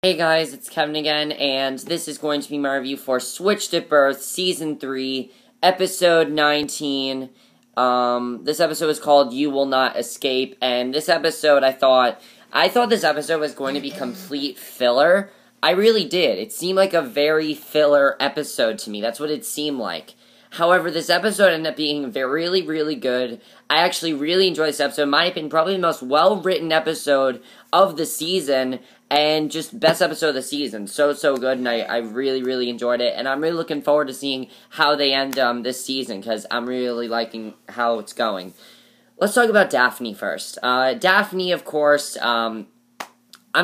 Hey guys, it's Kevin again, and this is going to be my review for Switched at Birth, Season 3, Episode 19. This episode is called You Will Not Escape, and this episode I thought this episode was going to be complete filler. I really did. It seemed like a very filler episode to me. That's what it seemed like. However, this episode ended up being really, really good. I actually really enjoyed this episode. In my opinion, probably the most well-written episode of the season, and just best episode of the season. So good, and I really, really enjoyed it. And I'm really looking forward to seeing how they end this season, because I'm really liking how it's going. Let's talk about Daphne first. Daphne, of course, I'm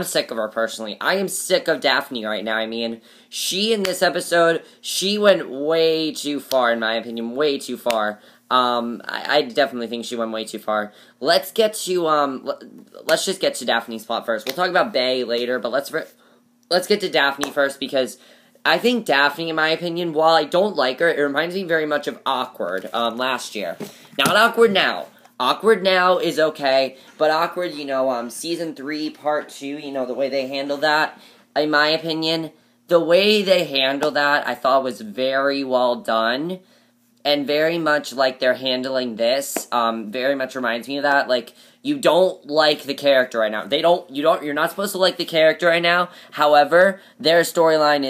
sick of her, personally. I am sick of Daphne right now. I mean, she, in this episode, she went way too far, in my opinion. Way too far. I definitely think she went way too far. Let's just get to Daphne's plot first. We'll talk about Bay later, but let's get to Daphne first, because I think Daphne, in my opinion, while I don't like her, it reminds me very much of Awkward, last year. Not Awkward now. Awkward now is okay, but Awkward, Season 3, Part 2, the way they handle that, in my opinion, the way they handle that, I thought was very well done, and very much like they're handling this, very much reminds me of that. Like, you don't like the character right now. You're not supposed to like the character right now. However, their storyline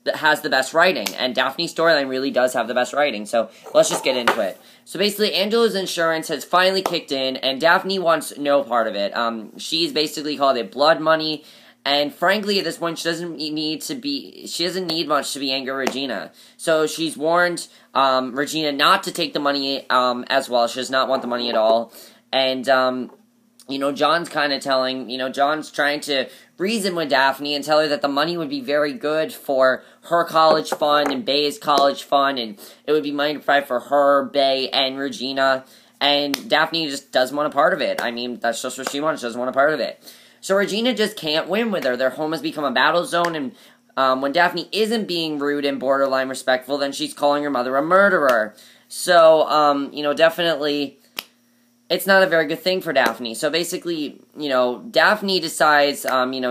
that has the best writing, and Daphne's storyline really does have the best writing, so let's just get into it. So basically, Angela's insurance has finally kicked in, and Daphne wants no part of it. She's basically called it blood money, and frankly, at this point, she doesn't need much to be angry at Regina. So she's warned Regina not to take the money as well. She does not want the money at all, and John's kind of John's trying to reason with Daphne and tell her that the money would be very good for her college fund and Bay's college fund, and it would be money to provide for her, Bay, and Regina, and Daphne just doesn't want a part of it. I mean, that's just what she wants. She doesn't want a part of it. So Regina just can't win with her. Their home has become a battle zone, and when Daphne isn't being rude and borderline respectful, then she's calling her mother a murderer. So, definitely, it's not a very good thing for Daphne. So basically, Daphne decides,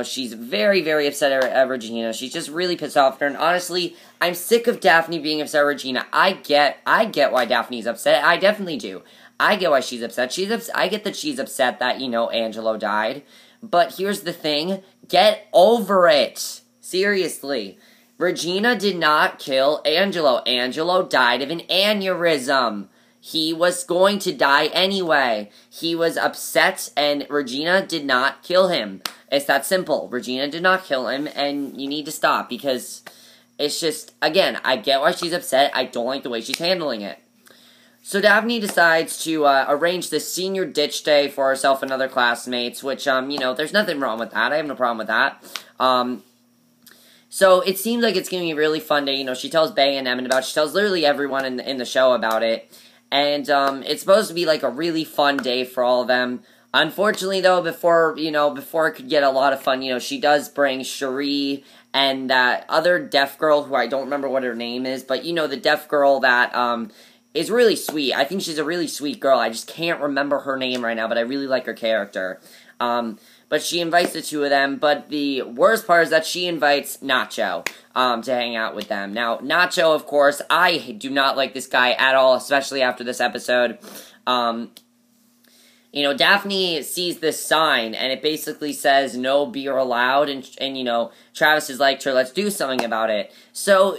she's very, very upset at Regina. She's just really pissed off at her. And honestly, I'm sick of Daphne being upset at Regina. I get why Daphne's upset. I definitely do. I get why she's upset. I get that she's upset that, Angelo died. But here's the thing. Get over it. Seriously. Regina did not kill Angelo. Angelo died of an aneurysm. He was going to die anyway. He was upset, and Regina did not kill him. It's that simple. Regina did not kill him, and you need to stop, because it's just, again, I get why she's upset. I don't like the way she's handling it. So Daphne decides to arrange the senior ditch day for herself and other classmates, which, there's nothing wrong with that. I have no problem with that. So it seems like it's going to be a really fun day. She tells Bay and Emmet about it. She tells literally everyone in the show about it. And, it's supposed to be, like, a really fun day for all of them. Unfortunately, though, before it could get a lot of fun, she does bring Cherie and that other deaf girl who I don't remember what her name is, but, the deaf girl that, is really sweet. I think she's a really sweet girl. I just can't remember her name right now, but I really like her character. But she invites the two of them, but the worst part is that she invites Nacho to hang out with them. Now, Nacho, of course, I do not like this guy at all, especially after this episode. Daphne sees this sign, and it basically says, no beer allowed, and Travis is like to her, let's do something about it. So,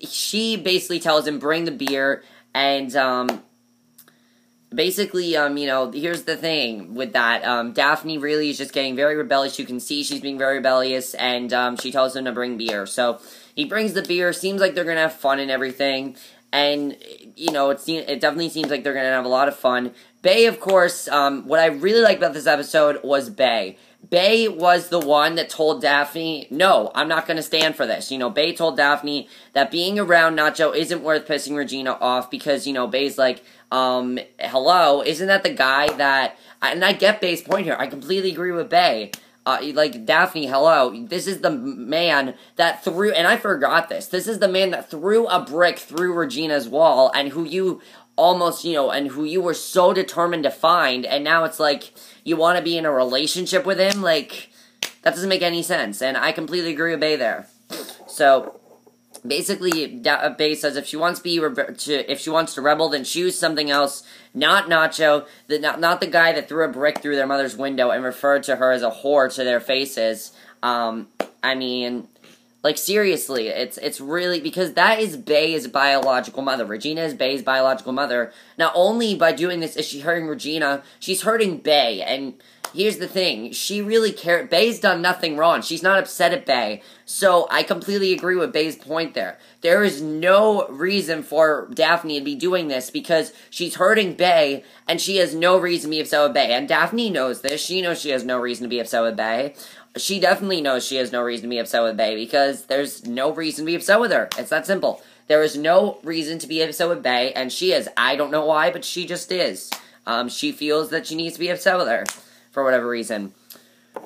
she basically tells him, bring the beer, and, basically, here's the thing with that. Daphne really is just getting very rebellious. You can see she's being very rebellious, and, she tells him to bring beer. So, he brings the beer, seems like they're gonna have fun and everything, and, it definitely seems like they're gonna have a lot of fun. Bay, of course, what I really liked about this episode was Bay. Bay was the one that told Daphne, no, I'm not going to stand for this. Bay told Daphne that being around Nacho isn't worth pissing Regina off because, Bay's like, hello, isn't that the guy that, and I get Bay's point here, I completely agree with Bay. Daphne, hello, this is the man that threw, and I forgot this is the man that threw a brick through Regina's wall, and who you almost, and who you were so determined to find, and now it's like, you want to be in a relationship with him? Like, That doesn't make any sense, and I completely agree with Bay there. So, basically, Bay says if she wants to rebel, then choose something else, not Nacho, not the guy that threw a brick through their mother's window and referred to her as a whore to their faces. I mean, like, seriously, it's really, because that is Bay's biological mother. Regina is Bay's biological mother. Not only by doing this is she hurting Regina, she's hurting Bay, and here's the thing, she really cares. Bay's done nothing wrong. She's not upset at Bay. So I completely agree with Bay's point there. There is no reason for Daphne to be doing this because she's hurting Bay, and she has no reason to be upset with Bay. And Daphne knows this. She knows she has no reason to be upset with Bay. She definitely knows she has no reason to be upset with Bay because there's no reason to be upset with her. It's that simple. There is no reason to be upset with Bay, and she is. I don't know why, but she just is. She feels that she needs to be upset with her for whatever reason.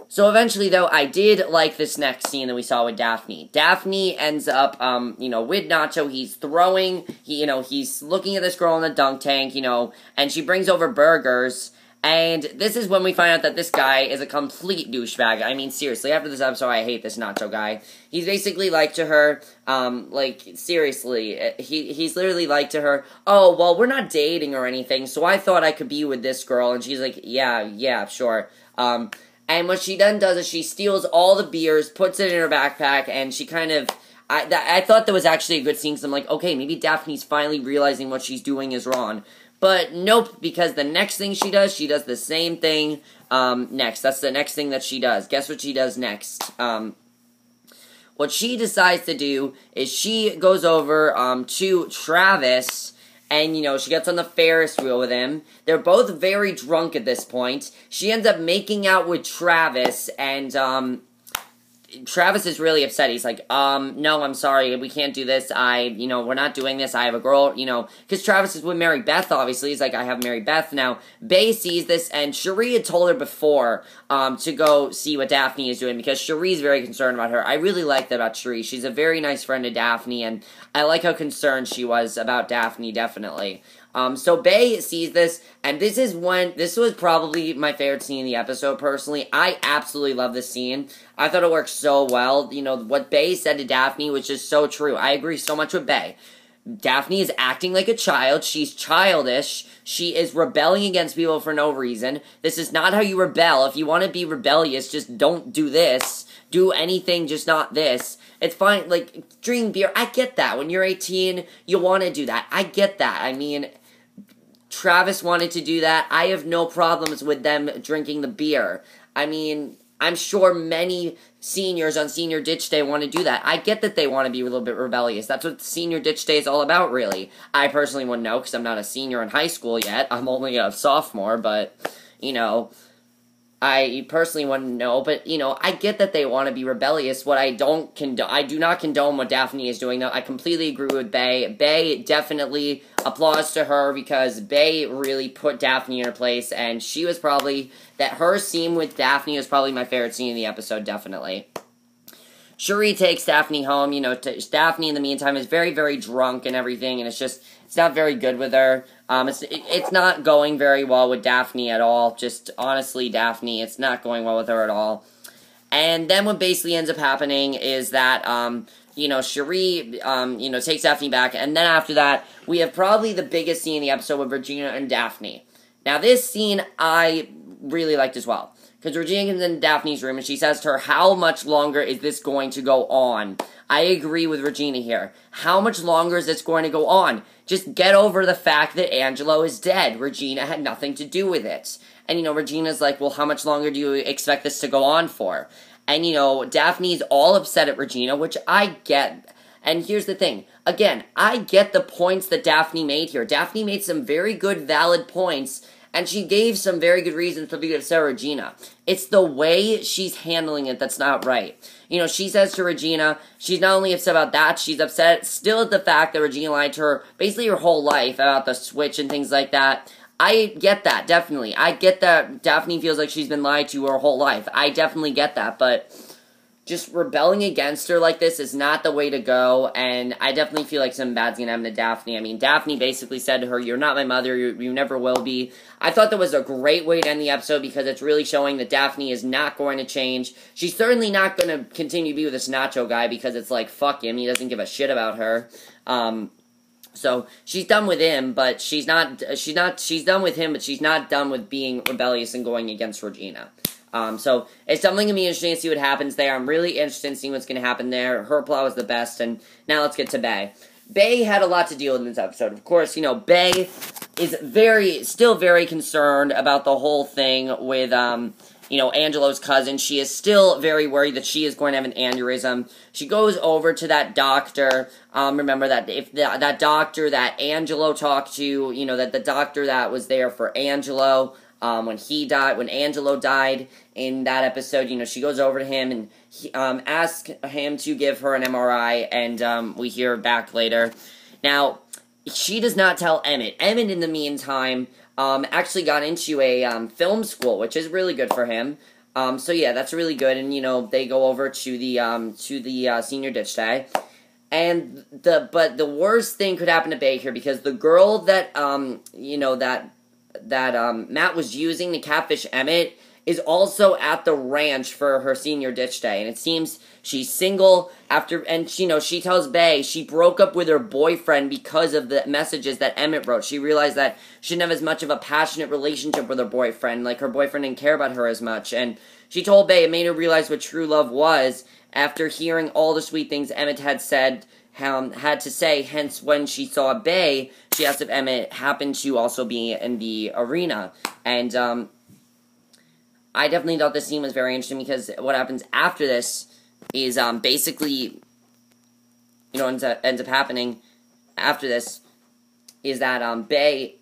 So eventually, though, I did like this next scene that we saw with Daphne. Daphne ends up, with Nacho. He's throwing, he's looking at this girl in the dunk tank, and she brings over burgers. And this is when we find out that this guy is a complete douchebag. I mean, seriously, after this episode, I hate this Nacho guy. He's basically like to her, seriously, he's literally like to her, oh, well, we're not dating or anything, so I thought I could be with this girl. And she's like, yeah, sure. And what she then does is she steals all the beers, puts it in her backpack, and she kind of, I thought that was actually a good scene, because I'm like, okay, maybe Daphne's finally realizing what she's doing is wrong. But nope, because the next thing she does the same thing next. That's the next thing that she does. Guess what she does next? What she decides to do is she goes over to Travis, and, she gets on the Ferris wheel with him. They're both very drunk at this point. She ends up making out with Travis, and, Travis is really upset. He's like, no, I'm sorry, we can't do this. We're not doing this. I have a girl, because Travis is with Mary Beth, obviously. He's like, I have Mary Beth now. Bay sees this, and Cherie had told her before, to go see what Daphne is doing, because Cherie's very concerned about her. I really like that about Cherie. She's a very nice friend of Daphne, and I like how concerned she was about Daphne, definitely. So Bay sees this, and this was probably my favorite scene in the episode, personally. I absolutely love this scene. I thought it worked so well. What Bay said to Daphne was just so true. I agree so much with Bay. Daphne is acting like a child. She's childish. She is rebelling against people for no reason. This is not how you rebel. If you want to be rebellious, just don't do this. Do anything, just not this. It's fine, like, drinking beer. I get that. When you're 18, you want to do that. I get that. I mean, Travis wanted to do that. I have no problems with them drinking the beer. I mean, I'm sure many seniors on Senior Ditch Day want to do that. I get that they want to be a little bit rebellious. That's what Senior Ditch Day is all about, really. I personally wouldn't know, because I'm not a senior in high school yet. I'm only a sophomore, but, I personally wouldn't know, but, I get that they want to be rebellious. What I do not condone what Daphne is doing, though. I completely agree with Bay. Bay, definitely applause to her, because Bay really put Daphne in her place, and her scene with Daphne was probably my favorite scene in the episode, definitely. Cherie takes Daphne home. Daphne, in the meantime, is very, very drunk and everything, and it's not very good with her. It's not going very well with Daphne at all. Just, honestly, Daphne, it's not going well with her at all. And then what basically ends up happening is that, Cherie, takes Daphne back, and then after that, we have probably the biggest scene in the episode with Regina and Daphne. Now, this scene I really liked as well. Because Regina comes in Daphne's room, and she says to her, how much longer is this going to go on? I agree with Regina here. How much longer is this going to go on? Just get over the fact that Angelo is dead. Regina had nothing to do with it. And, Regina's like, well, how much longer do you expect this to go on for? And, Daphne's all upset at Regina, which I get. And here's the thing. Again, I get the points that Daphne made here. Daphne made some very good, valid points, and she gave some very good reasons to be upset with Regina. It's the way she's handling it that's not right. She says to Regina, she's not only upset about that, she's upset still at the fact that Regina lied to her basically her whole life about the switch and things like that. I get that, definitely. I get that Daphne feels like she's been lied to her whole life. I definitely get that, but just rebelling against her like this is not the way to go, and I definitely feel like something bad's gonna happen to Daphne. I mean, Daphne basically said to her, "You're not my mother, you never will be." I thought that was a great way to end the episode, because it's really showing that Daphne is not going to change. She's certainly not going to continue to be with this Nacho guy, because it's like, fuck him, he doesn't give a shit about her. So she's done with him, but she's done with him, but she's not done with being rebellious and going against Regina. So it's definitely going to be interesting to see what happens there. I'm really interested in seeing what's going to happen there. Her plot was the best, and now let's get to Bay. Bay had a lot to deal with in this episode. Of course, Bay is still very concerned about the whole thing with, Angelo's cousin. She is still very worried that she is going to have an aneurysm. She goes over to that doctor. Remember that if that doctor that Angelo talked to, that the doctor that was there for Angelo, when Angelo died in that episode, she goes over to him and asks him to give her an MRI, and we hear back later. Now, she does not tell Emmet. Emmet, in the meantime, actually got into a film school, which is really good for him. So yeah, that's really good. And they go over to the senior ditch day. And but the worst thing could happen to Bay here, because the girl that Matt was using to catfish Emmet is also at the ranch for her senior ditch day, and it seems she's single and she tells Bay she broke up with her boyfriend because of the messages that Emmet wrote. She realized that she didn't have as much of a passionate relationship with her boyfriend, like her boyfriend didn't care about her as much, and she told Bay it made her realize what true love was after hearing all the sweet things Emmet had to say. Hence, when she saw Bay, she asked if Emmet happened to also be in the arena. And I definitely thought this scene was very interesting, because what happens after this is basically, ends up happening after this is that Bay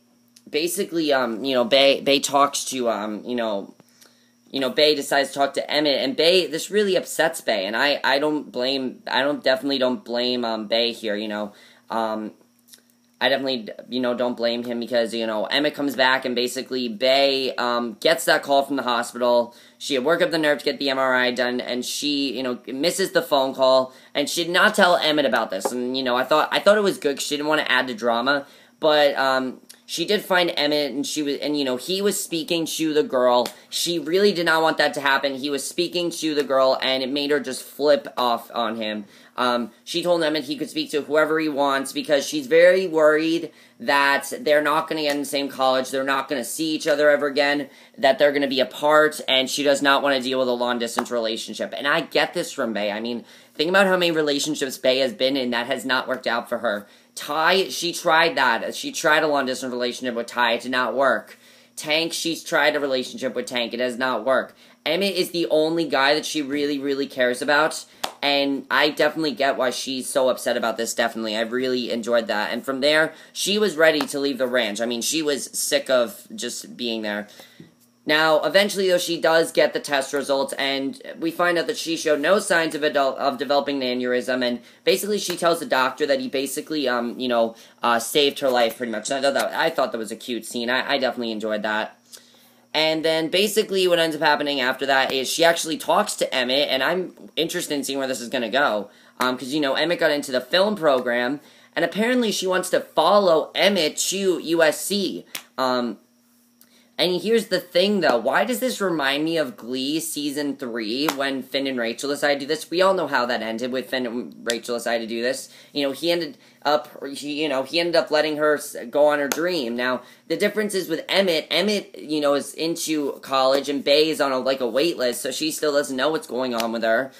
basically Bay talks to Bay decides to talk to Emmet, and this really upsets Bay, and I definitely don't blame Bay here. I definitely, don't blame him, because, Emmet comes back, and basically Bay gets that call from the hospital. She had worked up the nerve to get the MRI done, and she, misses the phone call, and she did not tell Emmet about this. And, I thought it was good, because she didn't want to add to drama, but she did find Emmet, and he was speaking to the girl. She really did not want that to happen. He was speaking to the girl, and it made her just flip off on him. She told Emmet he could speak to whoever he wants, because she's very worried that they're not going to get in the same college, they're not going to see each other ever again, that they're going to be apart, and she does not want to deal with a long-distance relationship. And I get this from Bay. I mean, think about how many relationships Bay has been in that has not worked out for her. Ty, she tried that. She tried a long-distance relationship with Ty. It did not work. Tank, she's tried a relationship with Tank. It does not work. Emmet is the only guy that she really, really cares about, and I definitely get why she's so upset about this, definitely. I really enjoyed that. And from there, she was ready to leave the ranch. I mean, she was sick of just being there. Now, eventually, though, she does get the test results, and we find out that she showed no signs of developing an aneurysm, and basically she tells the doctor that he basically, saved her life, pretty much. I thought that was a cute scene. I definitely enjoyed that. And then, basically, what ends up happening after that is she actually talks to Emmet, and I'm interested in seeing where this is going to go, because, Emmet got into the film program, and apparently she wants to follow Emmet to USC, and here's the thing, though. Why does this remind me of Glee Season 3, when Finn and Rachel decided to do this? We all know how that ended, with Finn and Rachel decided to do this. He ended up letting her go on her dream. Now, the difference is with Emmet. Emmet, is into college, and Bay is on a wait list, so she still doesn't know what's going on with her.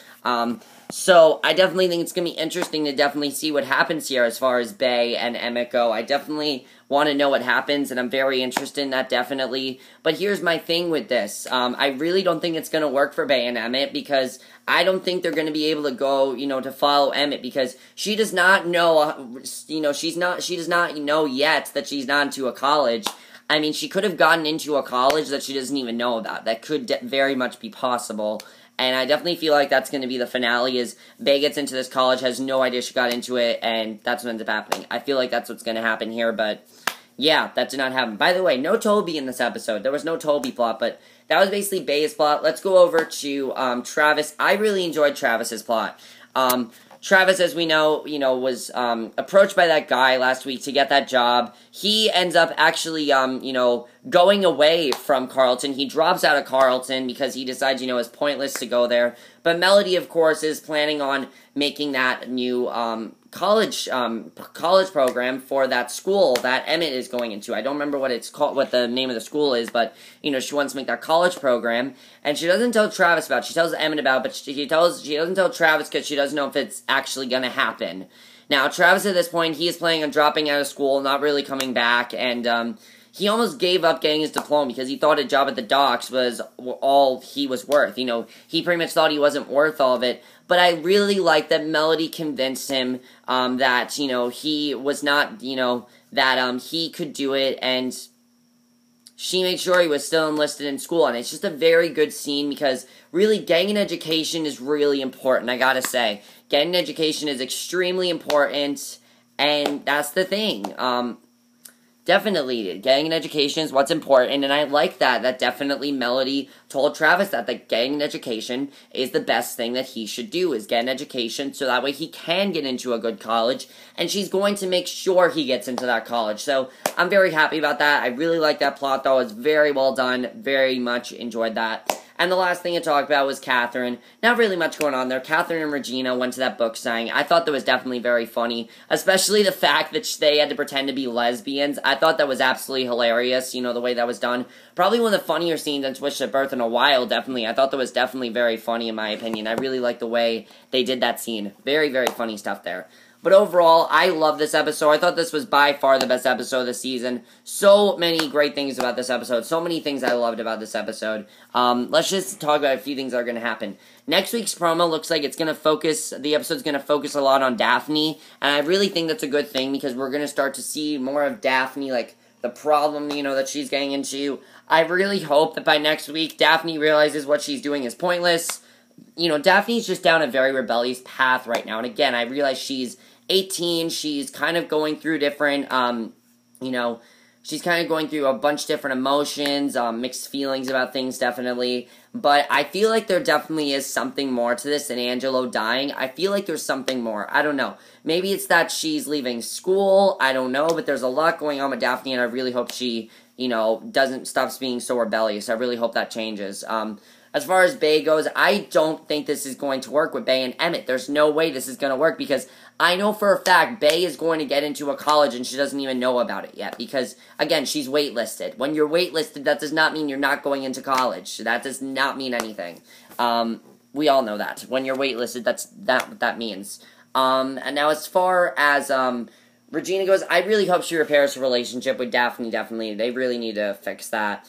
So I definitely think it's going to be interesting to definitely see what happens here as far as Bay and Emmet go. I definitely want to know what happens, and I'm very interested in that, definitely. But here's my thing with this. I really don't think it's going to work for Bay and Emmet, because I don't think they're going to be able to go, to follow Emmet, because she does not know, she does not know yet that she's not into a college. I mean, she could have gotten into a college that she doesn't even know about. That could very much be possible. And I definitely feel like that's going to be the finale, is Bay gets into this college, has no idea she got into it, and that's what ends up happening. I feel like that's what's going to happen here, but yeah, that did not happen. By the way, no Toby in this episode. There was no Toby plot, but that was basically Bay's plot. Let's go over to Travis. I really enjoyed Travis's plot. Travis, as we know, was approached by that guy last week to get that job. He ends up actually, going away from Carlton. He drops out of Carlton because he decides, it's pointless to go there. But Melody, of course, is planning on making that new college program for that school that Emmet is going into. I don't remember what it's called, what the name of the school is, but she wants to make that college program, and she doesn't tell Travis about it. She tells Emmet about it, but she doesn't tell Travis because she doesn't know if it's actually gonna happen. Now, Travis at this point, he is planning on dropping out of school, not really coming back, and he almost gave up getting his diploma because he thought a job at the docks was all he was worth. He pretty much thought he wasn't worth all of it. But I really like that Melody convinced him that, he was not, that he could do it, and she made sure he was still enlisted in school. And it's just a very good scene because really getting an education is really important, I gotta say. Getting an education is extremely important, and that's the thing. Definitely, getting an education is what's important, and I like that definitely Melody told Travis that getting an education is the best thing that he should do, is get an education, so that way he can get into a good college, and she's going to make sure he gets into that college. So, I'm very happy about that. I really like that plot, though. It's very well done. Very much enjoyed that. And the last thing to talk about was Catherine. Not really much going on there. Catherine and Regina went to that book signing. I thought that was definitely very funny, especially the fact that they had to pretend to be lesbians. I thought that was absolutely hilarious, the way that was done. Probably one of the funnier scenes in Switched at Birth in a while, definitely. I thought that was definitely very funny, in my opinion. I really liked the way they did that scene. Very, very funny stuff there. But overall, I love this episode. I thought this was by far the best episode of the season. So many great things about this episode. So many things I loved about this episode. Let's just talk about a few things that are going to happen. Next week's promo looks like it's going to focus, the episode's going to focus a lot on Daphne. And I really think that's a good thing because we're going to start to see more of Daphne, like the problem, that she's getting into. I really hope that by next week, Daphne realizes what she's doing is pointless. Daphne's just down a very rebellious path right now. And again, I realize she's 18, she's kind of going through different, she's kind of going through a bunch of different emotions, mixed feelings about things, definitely, but I feel like there definitely is something more to this than Angelo dying. I feel like there's something more. I don't know. Maybe it's that she's leaving school, I don't know, but there's a lot going on with Daphne, and I really hope she, doesn't stop being so rebellious. I really hope that changes. As far as Bay goes, I don't think this is going to work with Bay and Emmet. There's no way this is going to work because I know for a fact Bay is going to get into a college and she doesn't even know about it yet because, again, she's waitlisted. When you're waitlisted, that does not mean you're not going into college. That does not mean anything. We all know that. When you're waitlisted, that's what that means. And now as far as Regina goes, I really hope she repairs her relationship with Daphne, definitely. They really need to fix that.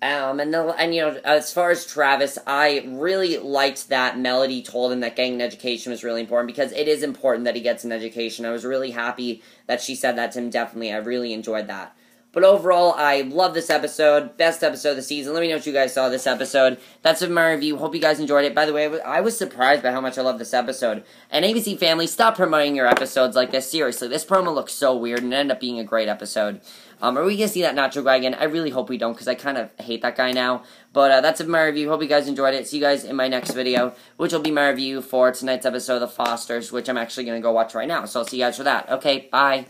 As far as Travis, I really liked that Melody told him that getting an education was really important because it is important that he gets an education. I was really happy that she said that to him, definitely. I really enjoyed that. But overall, I love this episode. Best episode of the season. Let me know what you guys saw this episode. That's it for my review. Hope you guys enjoyed it. By the way, I was surprised by how much I love this episode. And ABC family, stop promoting your episodes like this. Seriously, this promo looks so weird and it ended up being a great episode. Are we going to see that Nacho guy again? I really hope we don't because I kind of hate that guy now. But that's it for my review. Hope you guys enjoyed it. See you guys in my next video, which will be my review for tonight's episode of The Fosters, which I'm actually going to go watch right now. So I'll see you guys for that. Okay, bye.